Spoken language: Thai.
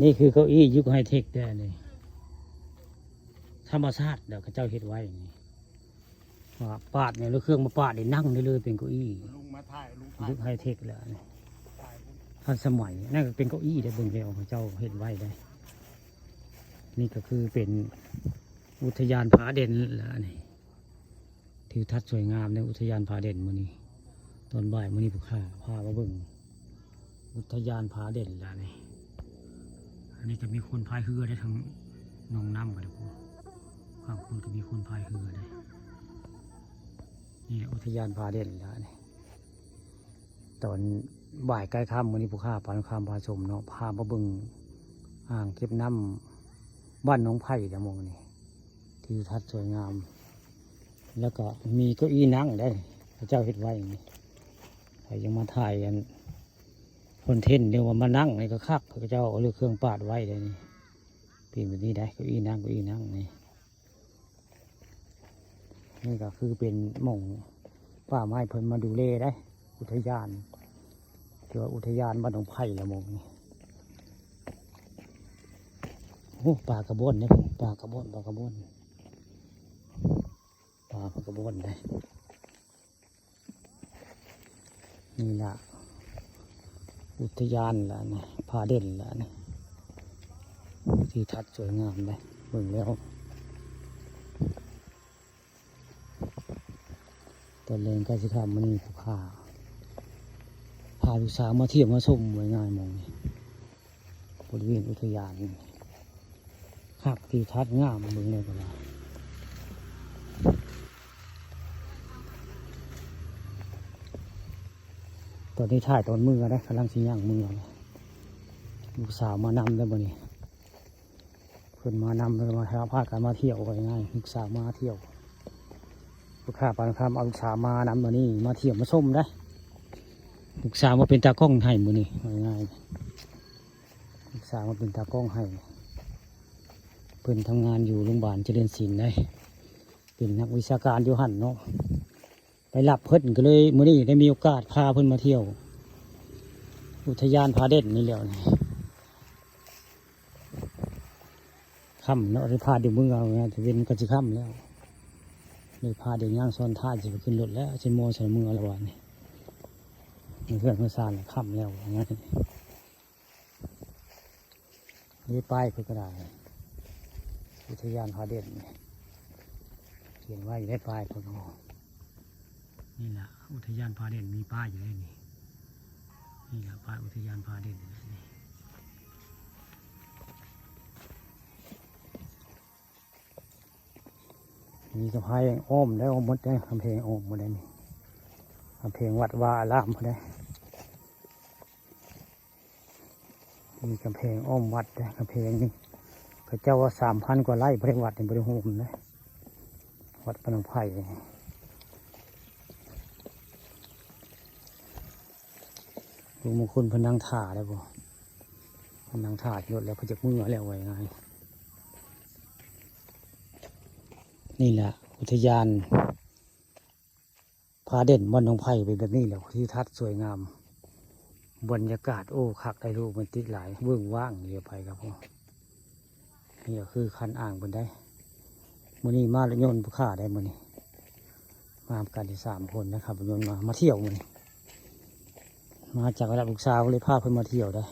นี่คือเก้าอี้ยุคไฮเทคได้เลยธรรมชาติเดี๋ยวเขาเจ้าเฮ็ดไว้นี่ว่าปาดเนี่ยแล้วเครื่องมาปาดได้นั่งได้เลยเป็นเก้าอี้ ลุงมาถ่ายลุงถ่าย ยุคไฮเทคแล้วนี่ ถ่าย ทันสมัยนั่นก็เป็นเก้าอี้ได้เบิ่งแล้วเขาเจ้าเฮ็ดไว้ได้ นี่ก็คือเป็นอุทยานผาเด่นแล้วนี่ทิวทัศน์สวยงามในอุทยานผาเด่นมื้อนี้ตอนบ่ายมื้อนี้ผู้ข้าพามาเบิ่งอุทยานผาเด่นแล้วนี่อันนี้จะมีคนพายเรือได้ทั้งหนองน้ำกันเลยพวกข้างคนก็มีคนพายเรือได้นี่อุทยานผาเด่นแล้วนี่ตอนบ่ายใกล้ค่ำมื้อนี้ผู้ข้าปานค่ำพาชมเนาะพามาเบิ่งอ่างเก็บน้ำบ้านหนองไผ่ละมองนี่ทิวทัศน์สวยงามแล้วก็มีเก้าอี้นั่งได้พระเจ้าเฮ็ดไว้นี่ใครยังมาถ่ายกันคอนเทนต์เดี๋ยวว่ามานั่งนี่ก็คักพระเจ้าเอาเรื่องเครื่องปาดไว้ได้นี่เป็นแบบนี้ได้เก้าอี้นั่งนี่นี่ก็คือเป็นหม่องป่าไม้เพิ่นมาดูแลได้อุทยานที่ว่าอุทยานบ้านหนองไผ่ละมองนี่โอ้ปลากระบอนเนี่ยปลากระบอนเลยนี่ละอุทยานละนะผาเด่นละนะที่ทัดสวยงามเลยเบิ่งแล้วตอนเล่นก็สิทำมันนี่ผู้ข่าพาลูกสาวมาเที่ยวมาชมไว้ง่ายมองนี่บริเวณอุทยานขับที่ทัดงามเบิ่งเลยก็ได้ตอนนี้ถ่ายตอนมือนะกำลังสิย่างมือเลยลูกสาวมานำได้บ่นี่เพิ่นมานำเลยมาพากันมาเที่ยวไปง่ายลูกสาวมาเที่ยวลูกค้าปานคำเอาลูกสาวมานำมานี่มาเที่ยวมาชมได้ลูกสาวมาเป็นตากล้องให้มือนี่ง่ายลูกสาวมาเป็นตากล้องให้เพิ่นทำงานอยู่โรงพยาบาลเจริญศิลป์ได้เป็นนักวิชาการอยู่หั่นเนาะไปรับเพิ่นก็เลยมื้อนี้ได้มีโอกาสพาเพิ่นมาเที่ยวอุทยานผาเด่นนี่แหละนี่ค่ำเนาะได้พาเดี๋ยวมึงเอาไงจะเว้นก็จะค่ำแล้วเลยพาเดี๋ยวย่างซ้อนท่าจะไปขึ้นรถแล้วเชนโมใส่มือละวันนี่เพื่อนเพื่อนซานค่ำแล้วอย่างเงี้ยนี่ป้ายเพื่อกระดาษอุทยานผาเด่นเขียนไว้ได้ป้ายเพื่อนนี่แหละอุทยานผาเด่นมีป้ายอยู่เลยนี่แหละป้ายอุทยานผาเด่นมีกระพายอ้อมได้อ้อมหมดได้คำเพลงอ้อมหมดได้นี่คำเพลงวัดวาอารามหมดได้มีกำแพงอ้อมวัดได้กำแพงนี่พระเจ้าว่า3,000 กว่าไร่พระวัดในบริโภคนะวัดปนงไผ่ดูมงคลพนังถ่าได้บ่พนังถ่าลดแล้วพระจักมือแล้วไว้ไงนี่แหละอุทยานผาเด่นบ้านหนองไผ่เป็นแบบนี้แหละที่ทัดสวยงามบรรยากาศโอ้คักได้รูปมันติดหลายเบื้องว่างเรียไปครับพ่อนี่ก็คือคันอ่างบนได้มื้อนี้มาแล้วยนต์ผู้ข่าได้มื้อนี้มากันที่3 คนนะครับยนต์มาเที่ยวมื้อนี้มาจากระดับลูกสาวเลยพาเพิ่นมาเที่ยวได้